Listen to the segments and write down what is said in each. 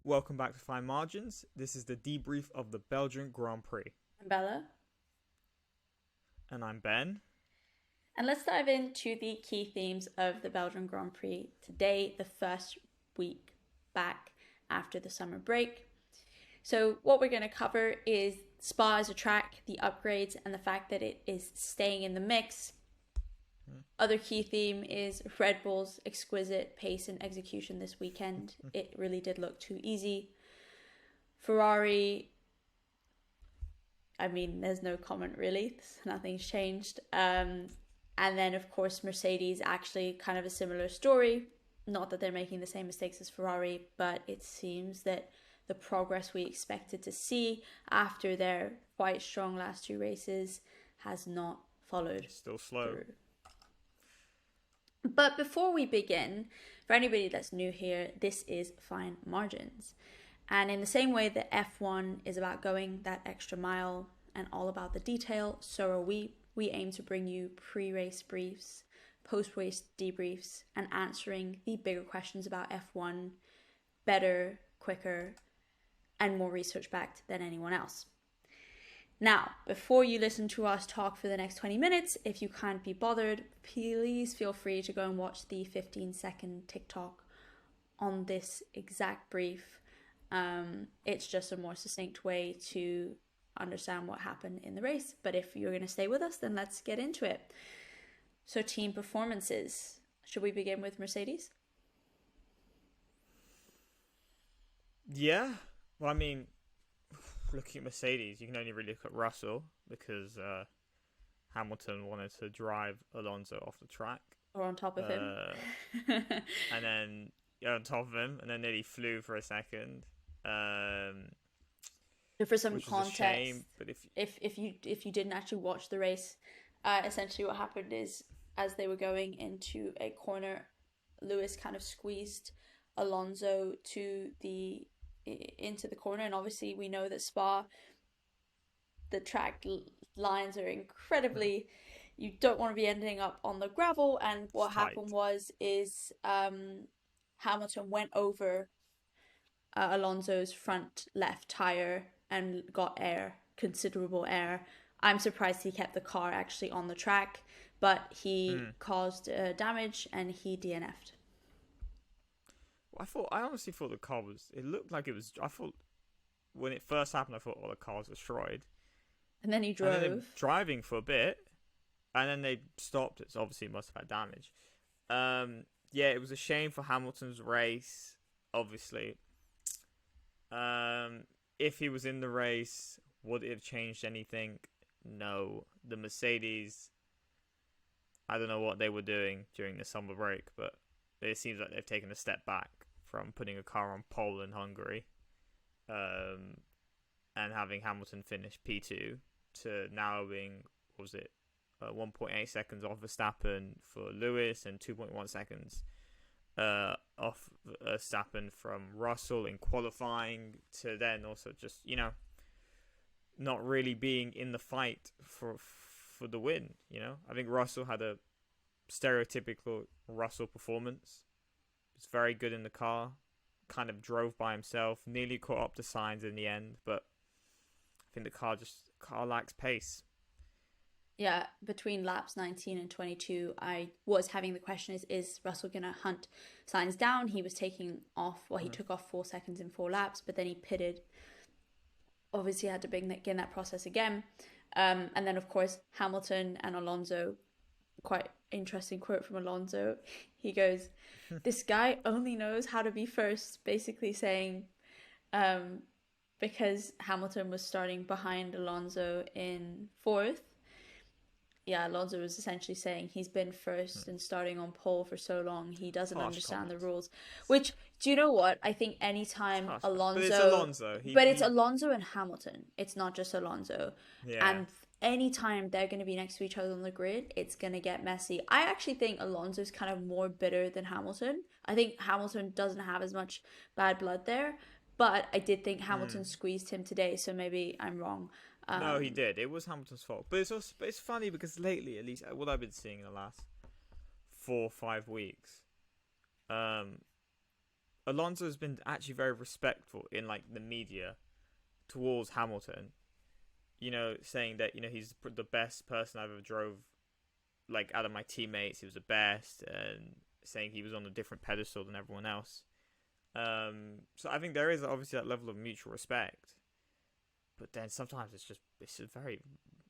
welcome back to Fine Margins. This is the debrief of the Belgian Grand Prix. I'm Bella. And I'm Ben. And let's dive into the key themes of the Belgian Grand Prix today, the first week back after the summer break. So what we're going to cover is Spa as a track, the upgrades, and the fact that it is staying in the mix. Other key theme is Red Bull's exquisite pace and execution this weekend. It really did look too easy. Ferrari, I mean, there's no comment really. Nothing's changed. And then, of course, Mercedes, actually kind of a similar story. Not that they're making the same mistakes as Ferrari, but it seems that the progress we expected to see after their quite strong last two races has not followed. It's still slow. Through. But before we begin, for anybody that's new here, this is Fine Margins. And in the same way that F1 is about going that extra mile and all about the detail, so are we. We aim to bring you pre-race briefs, post-race debriefs, and answering the bigger questions about F1 better, quicker, and more research-backed than anyone else. Now, before you listen to us talk for the next 20 minutes, if you can't be bothered, please feel free to go and watch the 15-second TikTok on this exact brief. It's just a more succinct way to understand what happened in the race. But if you're going to stay with us, then let's get into it. So, team performances. Should we begin with Mercedes? Yeah. Well, I mean, looking at Mercedes, you can only really look at Russell because Hamilton wanted to drive Alonso off the track. Or on top of him. And then on top of him, and then nearly flew for a second. For some context, shame, but if you didn't actually watch the race, essentially what happened is as they were going into a corner, Lewis kind of squeezed Alonso into the corner, and obviously we know that Spa, the track lines are incredibly, you don't want to be ending up on the gravel, and what happened is Hamilton went over Alonso's front left tire and got considerable air. I'm surprised he kept the car actually on the track, but he caused damage and he DNF'd. I honestly thought the car it looked like it was, I thought when it first happened, I thought, the car was destroyed. And then he drove. And then they were driving for a bit, and then they stopped. It obviously must have had damage. Yeah, it was a shame for Hamilton's race, obviously. If he was in the race, would it have changed anything? No. The Mercedes, I don't know what they were doing during the summer break, but it seems like they've taken a step back from putting a car on pole in Hungary and having Hamilton finish P2 to now being, 1.8 seconds off Verstappen for Lewis and 2.1 seconds off Verstappen from Russell in qualifying, to then also just, not really being in the fight for the win. I think Russell had a stereotypical Russell performance. Was very good in the car, kind of drove by himself, nearly caught up to Sainz in the end, but I think the car lacks pace. Yeah, between laps 19 and 22, I was having the question, is Russell going to hunt Sainz down? He was taking off, he took off 4 seconds in 4 laps, but then he pitted. Obviously had to begin that process again. And then, of course, Hamilton and Alonso, quite interesting quote from Alonso. He goes, this guy only knows how to be first, basically saying, because Hamilton was starting behind Alonso in 4th. Yeah, Alonso was essentially saying he's been first and starting on pole for so long, he doesn't understand the rules. Which, do you know what? I think anytime Alonso... But it's Alonso. It's Alonso and Hamilton. It's not just Alonso. Yeah. And anytime they're going to be next to each other on the grid, it's going to get messy. I actually think Alonso's kind of more bitter than Hamilton. I think Hamilton doesn't have as much bad blood there. But I did think Hamilton squeezed him today, so maybe I'm wrong. No, he did. It was Hamilton's fault. But it's funny because lately, at least what I've been seeing in the last 4 or 5 weeks, Alonso's been actually very respectful in like the media towards Hamilton. You know, saying that, you know, he's the best person I've ever drove, like, out of my teammates. He was the best, and saying he was on a different pedestal than everyone else. So I think there is obviously that level of mutual respect. But then sometimes it's just very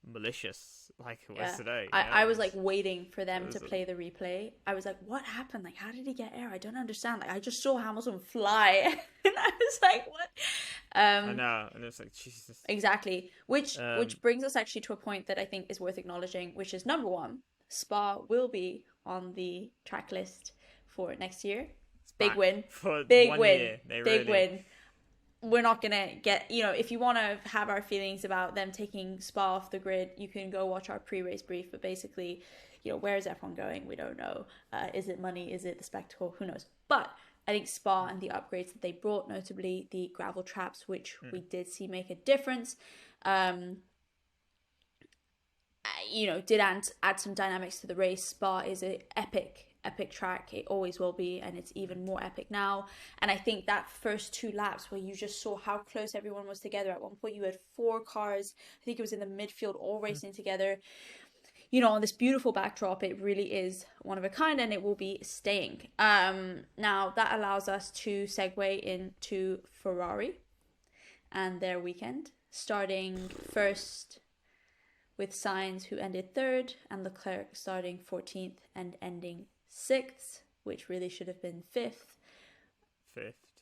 malicious, like it was today. I was like waiting for them to play the replay. I was like, what happened? Like, how did he get air? I don't understand. Like, I just saw Hamilton fly. And I was like, what? I know. And it's like, Jesus. Exactly. Which brings us actually to a point that I think is worth acknowledging, which is number one, Spa will be on the track list for next year. Big win. Big win. Big win. We're not going to get, you know, if you want to have our feelings about them taking Spa off the grid, you can go watch our pre-race brief. But basically, you know, where is F1 going? We don't know. Is it money? Is it the spectacle? Who knows? But I think Spa and the upgrades that they brought, notably the gravel traps, which we did see make a difference, you know, did add some dynamics to the race. Spa is an epic track. It always will be, and it's even more epic now. And I think that first 2 laps where you just saw how close everyone was together. At one point you had 4 cars, I think it was in the midfield, all racing together, you know, on this beautiful backdrop. It really is one of a kind, and it will be staying. Now that allows us to segue into Ferrari and their weekend, starting first with Sainz, who ended 3rd, and Leclerc starting 14th and ending 6th, which really should have been 5th.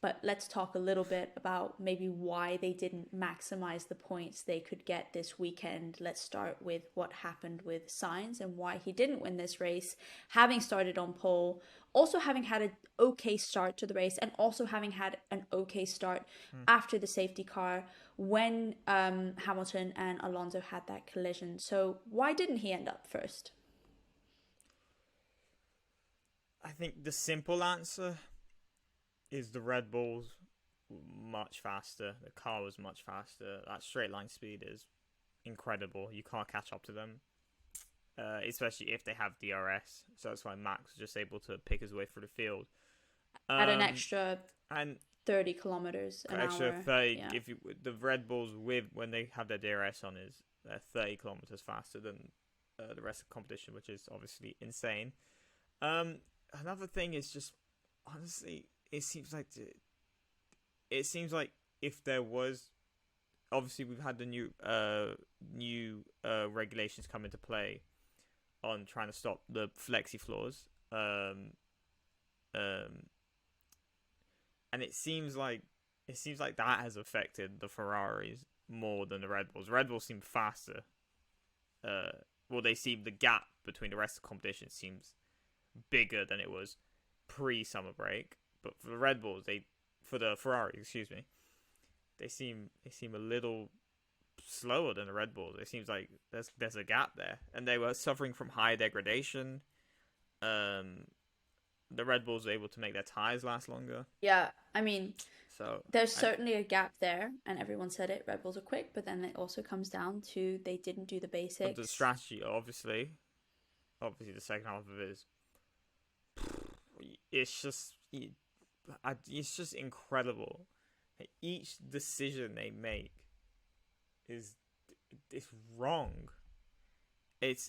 But let's talk a little bit about maybe why they didn't maximize the points they could get this weekend. Let's start with what happened with Sainz and why he didn't win this race, having started on pole, also having had an okay start to the race, and also having had an okay start after the safety car when Hamilton and Alonso had that collision. So why didn't he end up first? I think the simple answer is the Red Bull's much faster. The car was much faster. That straight line speed is incredible. You can't catch up to them, especially if they have DRS. So that's why Max was just able to pick his way through the field. At an extra 30 kilometers an extra hour. 30. Yeah. If the Red Bulls when they have their DRS on is 30 kilometers faster than the rest of the competition, which is obviously insane. Another thing is just, honestly, it seems like if there was, obviously we've had the new regulations come into play on trying to stop the flexi floors, and it seems like that has affected the Ferraris more than the Red Bulls. Red Bulls seem faster. The gap between the rest of the competition seems bigger than it was pre-summer break. But for the Red Bulls, for the Ferrari, they seem a little slower than the Red Bulls. It seems like there's a gap there, and they were suffering from high degradation. The Red Bulls were able to make their tires last longer. Yeah, I mean, so there's certainly a gap there, and everyone said it. Red Bulls are quick, but then it also comes down to they didn't do the basics. But the strategy, obviously, the second half of it is, it's just incredible. Each decision they make is wrong. It's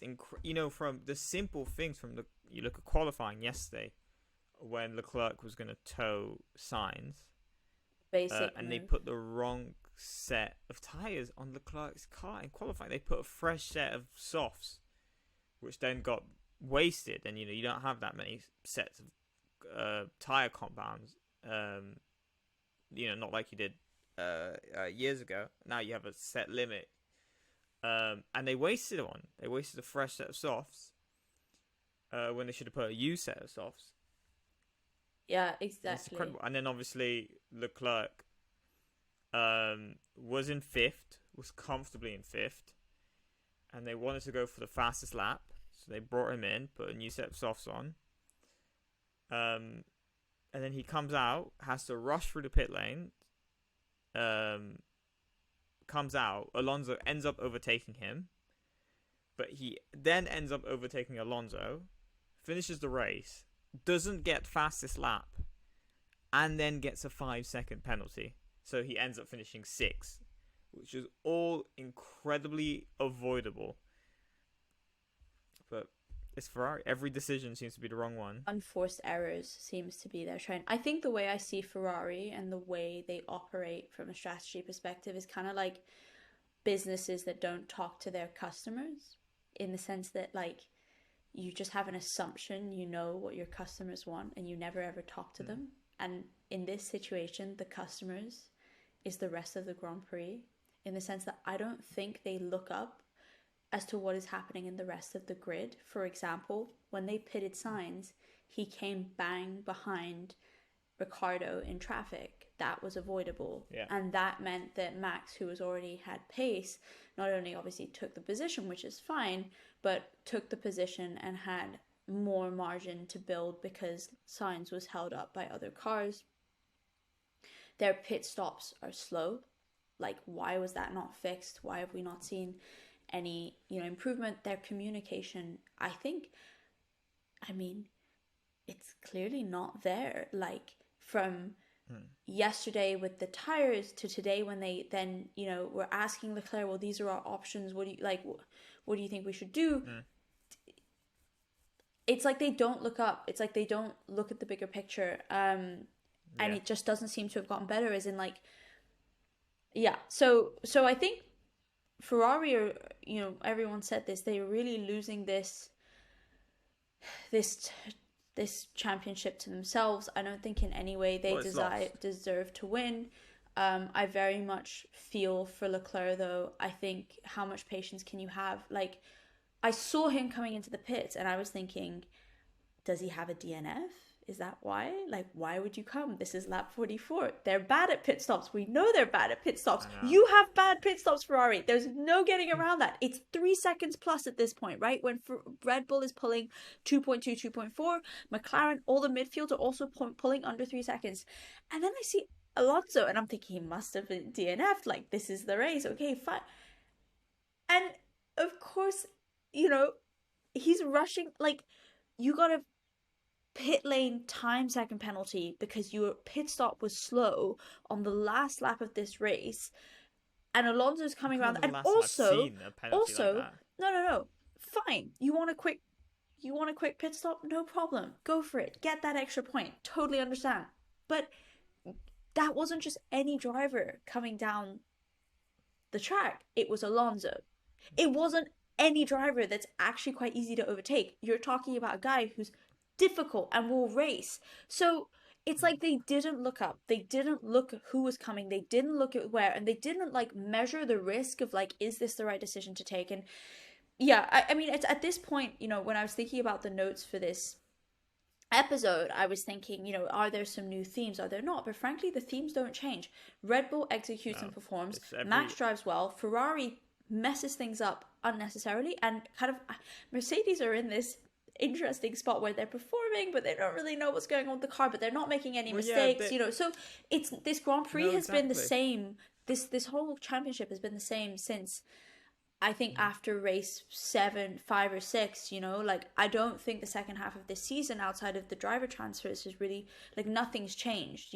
from the simple things you look at qualifying yesterday when Leclerc was going to tow Sainz, and they put the wrong set of tires on Leclerc's car in qualifying. They put a fresh set of softs, which then got wasted, and you don't have that many sets of tire compounds. Not like you did years ago. Now you have a set limit. And they wasted one. They wasted a fresh set of softs when they should have put a used set of softs. Yeah, exactly. It's incredible. And then obviously Leclerc was in 5th, was comfortably in 5th, and they wanted to go for the fastest lap, so they brought him in, put a new set of softs on. And then he comes out, has to rush through the pit lane. Comes out, Alonso ends up overtaking him, but he then ends up overtaking Alonso, finishes the race, doesn't get fastest lap, and then gets a 5-second penalty. So he ends up finishing 6th, which is all incredibly avoidable. But it's Ferrari. Every decision seems to be the wrong one. Unforced errors seems to be their trend. I think the way I see Ferrari and the way they operate from a strategy perspective is kind of like businesses that don't talk to their customers, in the sense that like you just have an assumption you know what your customers want and you never ever talk to them. And in this situation, the customers is the rest of the Grand Prix, in the sense that I don't think they look up as to what is happening in the rest of the grid. For example, when they pitted Sainz, he came bang behind Ricardo in traffic. That was avoidable. Yeah. And that meant that Max, who was already had pace, not only obviously took the position, which is fine, but took the position and had more margin to build because Sainz was held up by other cars. Their pit stops are slow. Like, why was that not fixed? Why have we not seen any, improvement? Their communication, I think, it's clearly not there. Like, from yesterday with the tires to today when they then, were asking Leclerc, well, these are our options. What do you like? What do you think we should do? It's like they don't look up. It's like they don't look at the bigger picture. And it just doesn't seem to have gotten better, as in like, yeah. So I think Ferrari are, everyone said this, they're really losing this championship to themselves. I don't think in any way they deserve to win. I very much feel for Leclerc, though. I think, how much patience can you have? Like, I saw him coming into the pits and I was thinking, does he have a DNF? Is that why? Like, why would you come? This is lap 44. They're bad at pit stops. We know they're bad at pit stops. You have bad pit stops, Ferrari. There's no getting around that. It's 3 seconds plus at this point, right? When Red Bull is pulling 2.2, 2.4, McLaren, all the midfields are also pulling under 3 seconds. And then I see Alonso and I'm thinking, he must have been DNF'd. Like, this is the race. Okay, fine. And of course, he's rushing. Like, you got to pit lane time second penalty because your pit stop was slow on the last lap of this race, and Alonso's coming around. And also, no, fine. You want a quick pit stop? No problem. Go for it. Get that extra point. Totally understand. But that wasn't just any driver coming down the track. It was Alonso. It wasn't any driver that's actually quite easy to overtake. You're talking about a guy who's difficult and will race. So it's like they didn't look up. They didn't look at who was coming. They didn't look at where, and they didn't like measure the risk of like, is this the right decision to take? And yeah, I mean, it's at this point, when I was thinking about the notes for this episode, I was thinking, are there some new themes? Are there not? But frankly, the themes don't change. Red Bull executes and performs. Max drives well. Ferrari messes things up unnecessarily, and kind of Mercedes are in this interesting spot where they're performing, but they don't really know what's going on with the car, but they're not making any mistakes. So it's this Grand Prix has been the same. This whole championship has been the same since, I think, after race 7, 5 or 6. Like, I don't think the second half of this season, outside of the driver transfers, is really like, nothing's changed.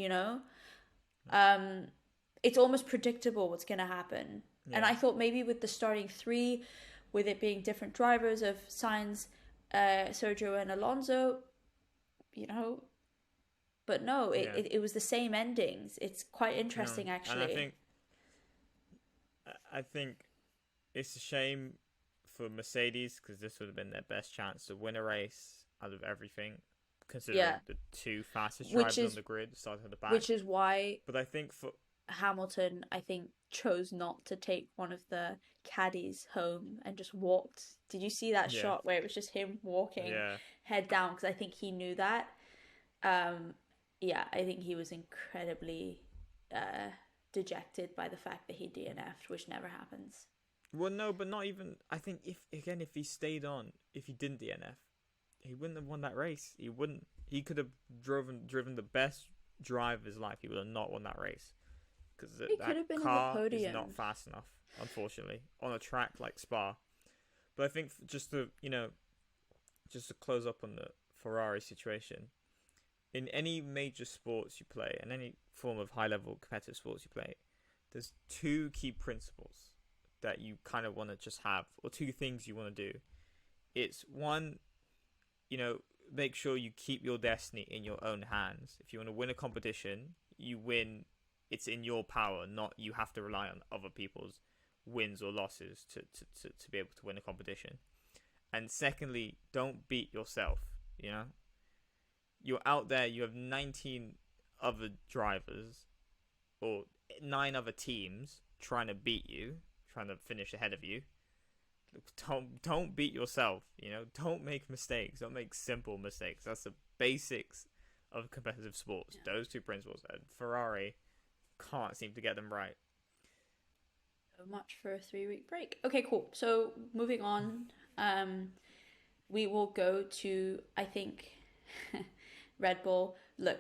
It's almost predictable what's going to happen. And I thought maybe with the starting 3, with it being different drivers of Sainz, Sergio and Alonso, but no, it was the same endings. It's quite interesting, actually. And I think it's a shame for Mercedes, because this would have been their best chance to win a race out of everything, considering the 2 fastest drivers on the grid starting at the back. Which is why, but I think for Hamilton, chose not to take one of the caddies home and just walked. Did you see that shot where it was just him walking head down? Because I think he knew that. I think he was incredibly dejected by the fact that he DNF'd, which never happens. Well, no, but not even. I think if he stayed on, if he didn't DNF, he wouldn't have won that race. He wouldn't. He could have driven the best drive of his life. He would have not won that race. Because that car is not fast enough, unfortunately, on a track like Spa. But I think just to close up on the Ferrari situation, in any major sports you play, and any form of high-level competitive sports you play, there's two key principles that you kind of want to just have, or two things you want to do. It's one, make sure you keep your destiny in your own hands. If you want to win a competition, you win. It's in your power, not you have to rely on other people's wins or losses to be able to win a competition. And secondly, don't beat yourself. You're out there, you have 19 other drivers or 9 other teams trying to beat you, trying to finish ahead of you. Don't beat yourself, don't make mistakes, don't make simple mistakes. That's the basics of competitive sports. Yeah. Those two principles, and Ferrari can't seem to get them right. So much for a 3-week break. Okay, cool. So moving on, we will go to, I think, Red Bull. Look,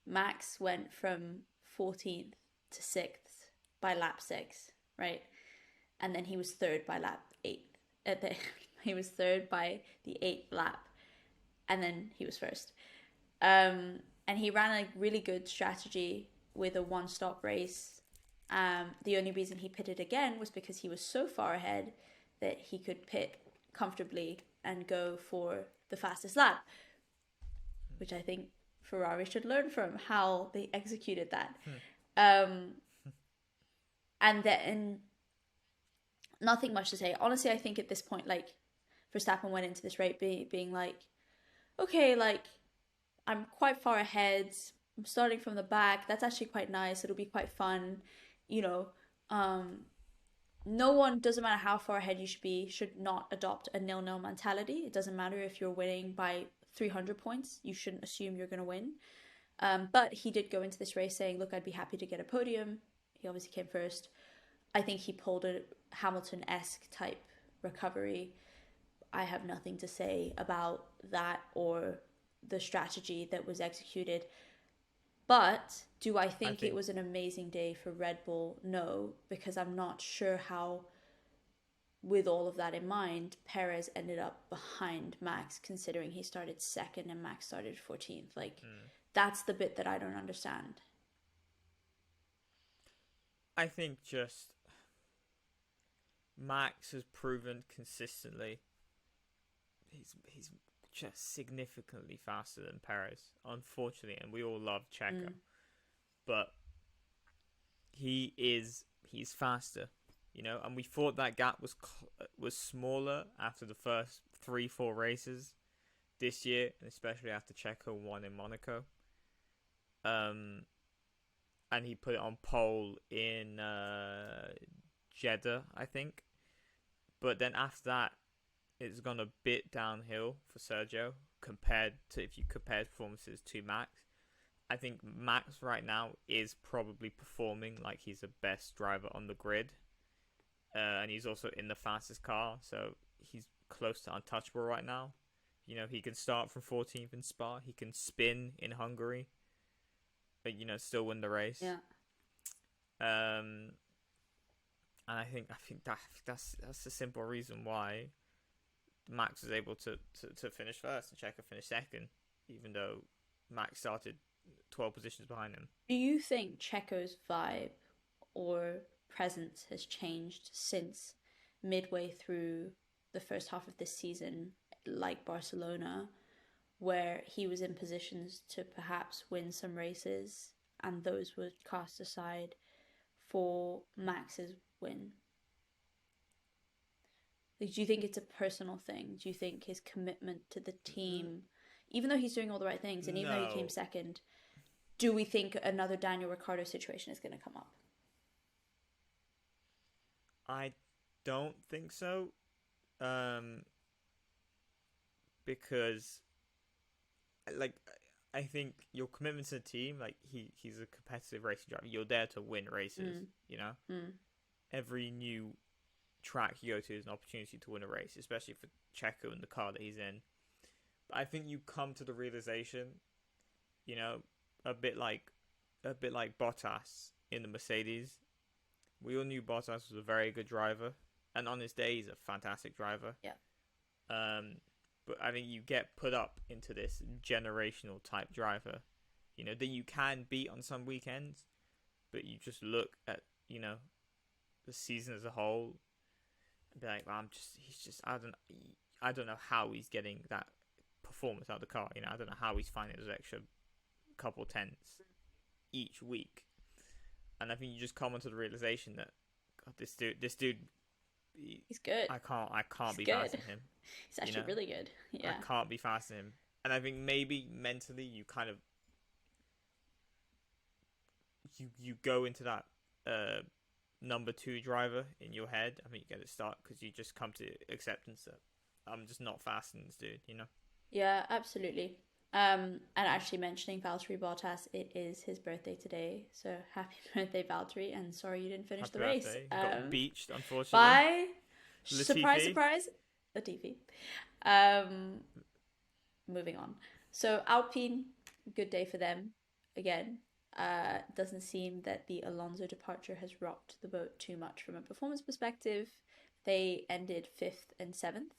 Max went from 14th to 6th by lap 6, right? And then he was 3rd by lap 8. He was 3rd by the 8th lap, and then he was 1st. And he ran a really good strategy with a one-stop race. The only reason he pitted again was because he was so far ahead that he could pit comfortably and go for the fastest lap, which I think Ferrari should learn from how they executed that. And then nothing much to say. Honestly, I think at this point, like, Verstappen went into this race being like, okay, like, I'm quite far ahead. I'm starting from the back. That's actually quite nice. It'll be quite fun. No one, doesn't matter how far ahead you should not adopt a 0-0 mentality. It doesn't matter if you're winning by 300 points. You shouldn't assume you're going to win. But he did go into this race saying, look, I'd be happy to get a podium. He obviously came first. I think he pulled a Hamilton-esque type recovery. I have nothing to say about that or the strategy that was executed. But do I think it was an amazing day for Red Bull? No, because I'm not sure how, with all of that in mind, Perez ended up behind Max, considering he started 2nd and Max started 14th. That's the bit that I don't understand. I think just Max has proven consistently he's just significantly faster than Perez, unfortunately, and we all love Checo, but he's faster, and we thought that gap was smaller after the first 3-4 races this year, and especially after Checo won in Monaco. And he put it on pole in Jeddah, I think. But then after that, it's gone a bit downhill for Sergio if you compare performances to Max. I think Max right now is probably performing like he's the best driver on the grid. And he's also in the fastest car, so he's close to untouchable right now. He can start from 14th in Spa. He can spin in Hungary, but still win the race. Yeah. And I think that's the simple reason why Max was able to finish first and Checo finished second, even though Max started 12 positions behind him. Do you think Checo's vibe or presence has changed since midway through the first half of this season, like Barcelona, where he was in positions to perhaps win some races and those were cast aside for Max's win? Like, do you think it's a personal thing? Do you think his commitment to the team, even though he's doing all the right things and even though he came second, do we think another Daniel Ricciardo situation is going to come up? I don't think so. Because I think your commitment to the team, he's a competitive racing driver. You're there to win races, Every new track you go to is an opportunity to win a race, especially for Checo and the car that he's in. But I think you come to the realization, a bit like Bottas in the Mercedes. We all knew Bottas was a very good driver, and on his day, he's a fantastic driver. Yeah. But I think you get put up into this generational type driver that you can beat on some weekends, but you just look at, the season as a whole and be like, well, I don't know how he's getting that performance out of the car. I don't know how he's finding those extra couple tenths each week. And I think you just come onto the realization that, God, this dude, he's good. I can't be good. faster than him. He's actually really good. Yeah. I can't be faster than him. And I think maybe mentally you kind of you go into that number 2 driver in your head. I think you get it start because you just come to acceptance that I'm just not faster than this dude. Yeah, absolutely. And actually mentioning Valtteri Bottas, it is his birthday today, so happy birthday, Valtteri! And sorry you didn't finish the race. He got beached, unfortunately. By Latifi. surprise, Latifi. Moving on. So Alpine, good day for them again. Doesn't seem that the Alonso departure has rocked the boat too much from a performance perspective. They ended 5th and 7th.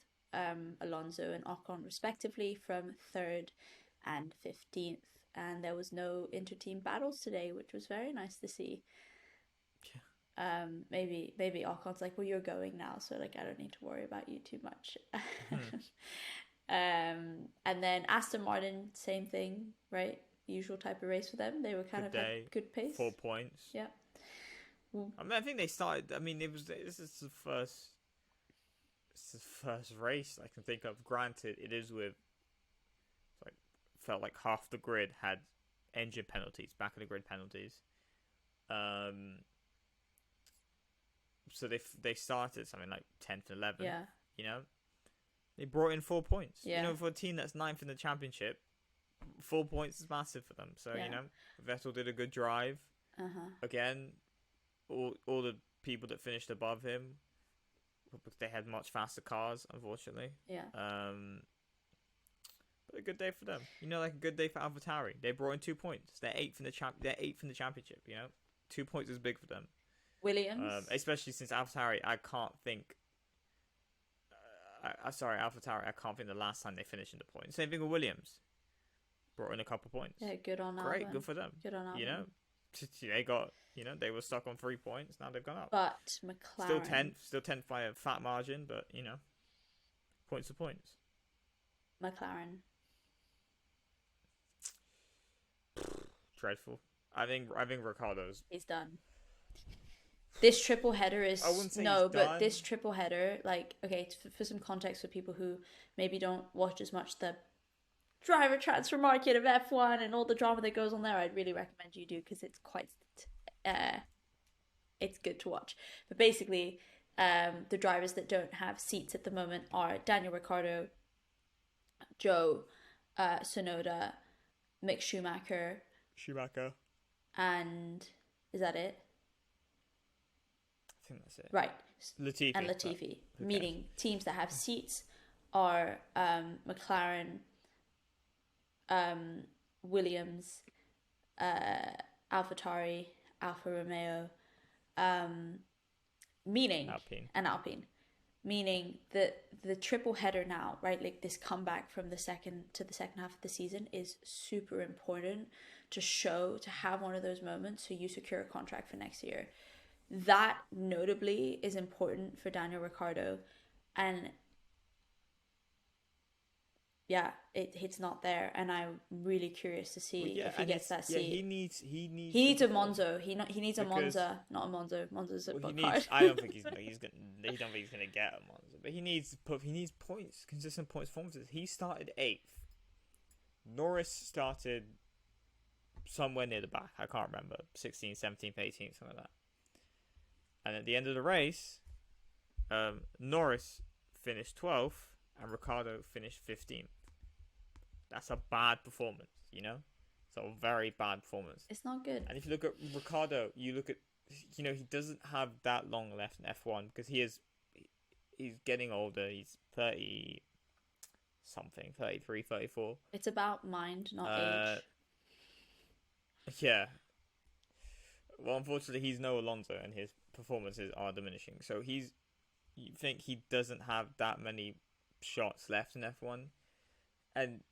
Alonso and Ocon respectively from 3rd and 15th, and there was no inter-team battles today, which was very nice to see. Maybe Ocon's like, well, you're going now, so like I don't need to worry about you too much. And then Aston Martin, same thing, right? Usual type of race for them. They were kind of had good pace. 4 points. Yeah. I think they started. This is the first race I can think of. Granted, it is with felt like half the grid had engine penalties, back of the grid penalties. So they started something like 10th and 11th. Yeah. They brought in 4 points. Yeah. For a team that's 9th in the championship, 4 points is massive for them. So Vettel did a good drive. Again, all the people that finished above him, they had much faster cars, unfortunately. Yeah. But a good day for them. Like a good day for AlphaTauri. They brought in 2 points. They're 8th in the championship. 2 points is big for them. Williams, especially since AlphaTauri, I can't think. AlphaTauri, I can't think the last time they finished in the points. Same thing with Williams. Brought in a couple points. Yeah, good on Albon. Great, good for them. Good on Albon. They got. They were stuck on 3 points. Now they've gone up. But McLaren still 10th by a fat margin, but points are points. McLaren. Dreadful. I think Ricciardo's. He's done. This triple header is I wouldn't say no, he's but done. this triple header, like, okay, for some context for people who maybe don't watch as much the driver transfer market of F1 and all the drama that goes on there, I'd really recommend you do because it's quite, it's good to watch. But basically, the drivers that don't have seats at the moment are Daniel Ricciardo, Joe, Tsunoda, Mick Schumacher, and is that it? I think that's it. Right. Latifi. And Latifi. Meaning teams that have seats are McLaren, Williams, AlphaTauri, Alfa Romeo, meaning Alpine. Meaning that the triple header now, right? Like this comeback from the second half of the season is super important to have one of those moments so you secure a contract for next year. That notably is important for Daniel Ricciardo, and it's not there, and I'm really curious to see if he gets that seat. He needs a Monzo. He needs a Monza, not a Monzo. Monza's a book card. I don't think he's gonna get a Monza, but he needs points, consistent points performances. He started 8th. Norris started somewhere near the back. I can't remember, 16th, 17th, 18th, something like that. And at the end of the race, Norris finished 12th and Ricciardo finished 15th. That's a bad performance, It's a very bad performance. It's not good. And if you look at Ricciardo, he doesn't have that long left in F1 because he's getting older. He's 30 something, 33, 34. It's about mind, not age. Yeah. Well, unfortunately, he's no Alonso, and his performances are diminishing. So you think he doesn't have that many shots left in F1, and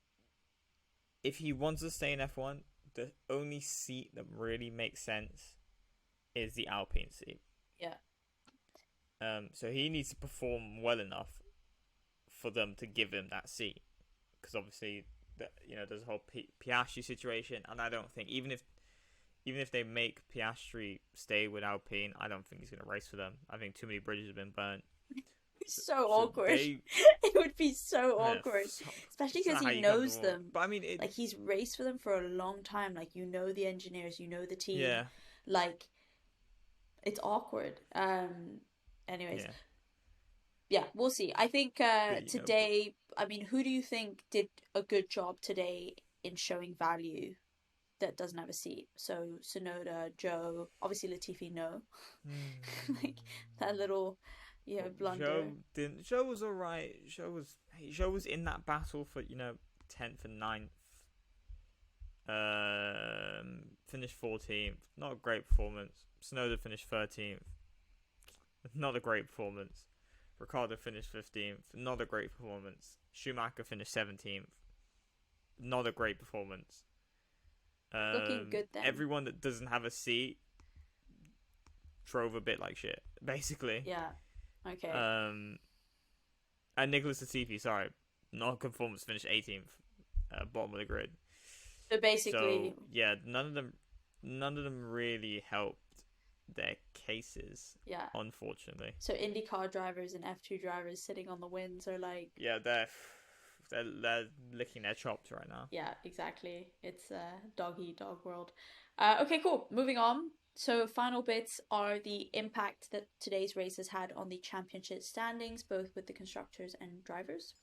if he wants to stay in F1, the only seat that really makes sense is the Alpine seat. Yeah. So he needs to perform well enough for them to give him that seat, because obviously, there's a whole Piastri situation, and I don't think even if they make Piastri stay with Alpine, I don't think he's going to race for them. I think too many bridges have been burnt. So awkward. It would be so awkward, especially because he knows them. But I mean, like, he's raced for them for a long time. Like, the engineers, the team. Yeah. Like, it's awkward. Anyways. Yeah. Yeah, we'll see. I think today, I mean, who do you think did a good job today in showing value that doesn't have a seat? So Tsunoda, Joe, obviously Latifi, no. Like that little, blunder. Joe was alright. Joe was in that battle for 10th and 9th. Finished 14th. Not a great performance. Tsunoda finished 13th. Not a great performance. Ricciardo finished 15th. Not a great performance. Schumacher finished 17th. Not a great performance. Looking good then. Everyone that doesn't have a seat drove a bit like shit, basically. Yeah. Okay. And Nicholas Latifi, sorry, not a good performance, finished 18th, bottom of the grid. So basically, yeah, none of them really helped their cases. Yeah. Unfortunately. So IndyCar drivers and F2 drivers sitting on the wins are like. Yeah, they're licking their chops right now. Yeah, exactly. It's a dog-eat-dog world. Okay, cool. Moving on. So final bits are the impact that today's race has had on the championship standings, both with the constructors and drivers.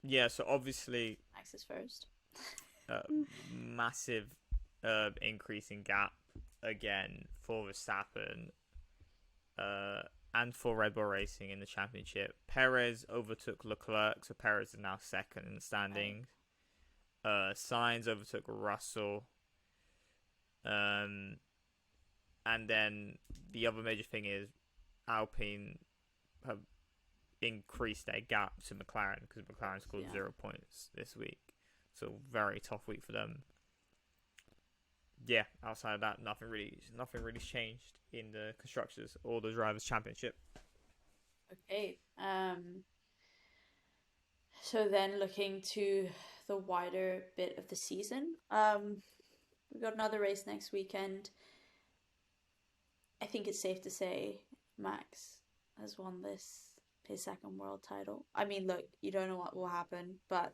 Yeah, so obviously Max is first. Massive increase in gap again for Verstappen and for Red Bull Racing in the championship. Perez overtook Leclerc, so Perez is now second in the standings. Sainz overtook Russell. And then the other major thing is Alpine have increased their gap to McLaren, because McLaren scored 0 points this week. So very tough week for them. Yeah, outside of that, nothing really changed in the constructors or the drivers' championship. Okay. So then looking to the wider bit of the season, we've got another race next weekend. I think it's safe to say Max has won his second world title. I mean, look, you don't know what will happen, but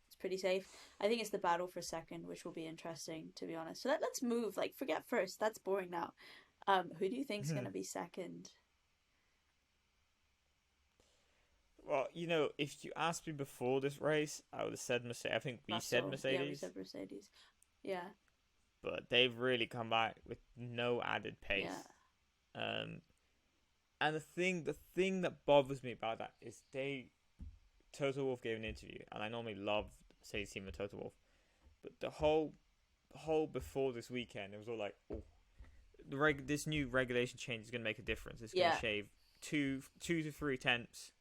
it's pretty safe. I think it's the battle for second, which will be interesting, to be honest. So let's move. Like, forget first. That's boring now. Who do you think is going to be second? Well, if you asked me before this race, I would have said Mercedes. I think we said Mercedes. Yeah, we said Mercedes. Yeah. But they've really come back with no added pace. Yeah. And the thing that bothers me about that is Toto Wolff gave an interview, and I normally love the Mercedes team and Toto Wolff, but the whole before this weekend, it was all like, oh, this new regulation change is going to make a difference. It's going to shave 2 to 3 tenths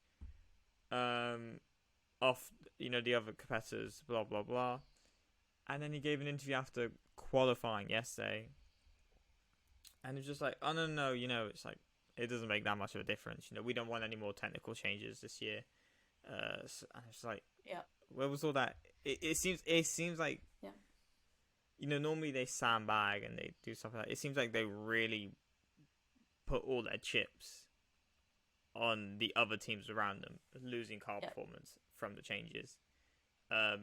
off the other competitors, blah blah blah. And then he gave an interview after qualifying yesterday, and it's just like, oh no, it's like, it doesn't make that much of a difference. We don't want any more technical changes this year. And it's like, yeah, where was all that? It seems like, normally they sandbag and they do stuff like that. It seems like they really put all their chips on the other teams around them, losing car performance from the changes,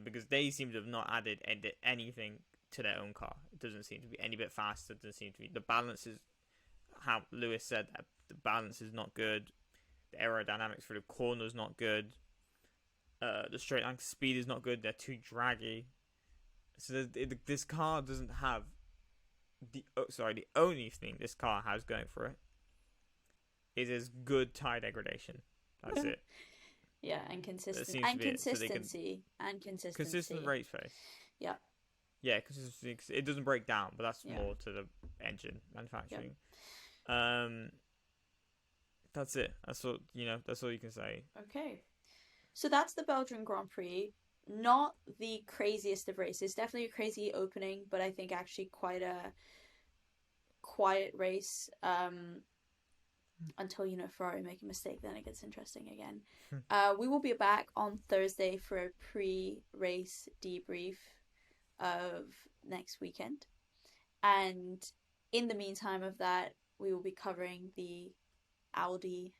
because they seem to have not added anything to their own car. It doesn't seem to be any bit faster. It doesn't seem to be, the balance is, how Lewis said, that the balance is not good. The aerodynamics for the corner is not good. The straight line speed is not good. They're too draggy. So this car doesn't have the only thing this car has going for it is good tire degradation. That's it. Yeah, and consistency. Consistent race pace. Yeah. Yeah, consistency. It doesn't break down, but that's more to the engine manufacturing. Yep. That's it. That's all. That's all you can say. Okay. So that's the Belgian Grand Prix. not the craziest of races. Definitely a crazy opening, but I think actually quite a quiet race. Until Ferrari make a mistake, then it gets interesting again. We will be back on Thursday for a pre-race debrief of next weekend, and in the meantime of that, we will be covering the Audi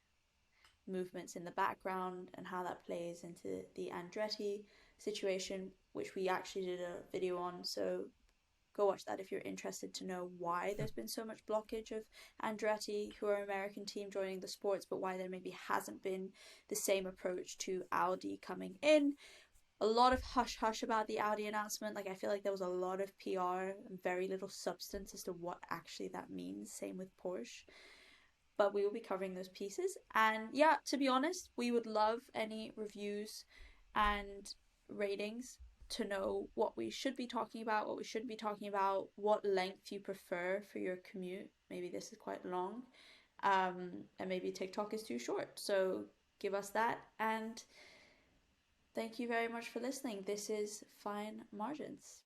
movements in the background and how that plays into the Andretti situation, which we actually did a video on. So go watch that if you're interested to know why there's been so much blockage of Andretti, who are an American team, joining the sports, but why there maybe hasn't been the same approach to Audi coming in. A lot of hush hush about the Audi announcement. Like, I feel like there was a lot of PR and very little substance as to what actually that means. Same with Porsche. But we will be covering those pieces. And yeah, to be honest, we would love any reviews and ratings to know what we should be talking about, what we shouldn't be talking about, what length you prefer for your commute. Maybe this is quite long, and maybe TikTok is too short. So give us that. And thank you very much for listening. This is Fine Margins.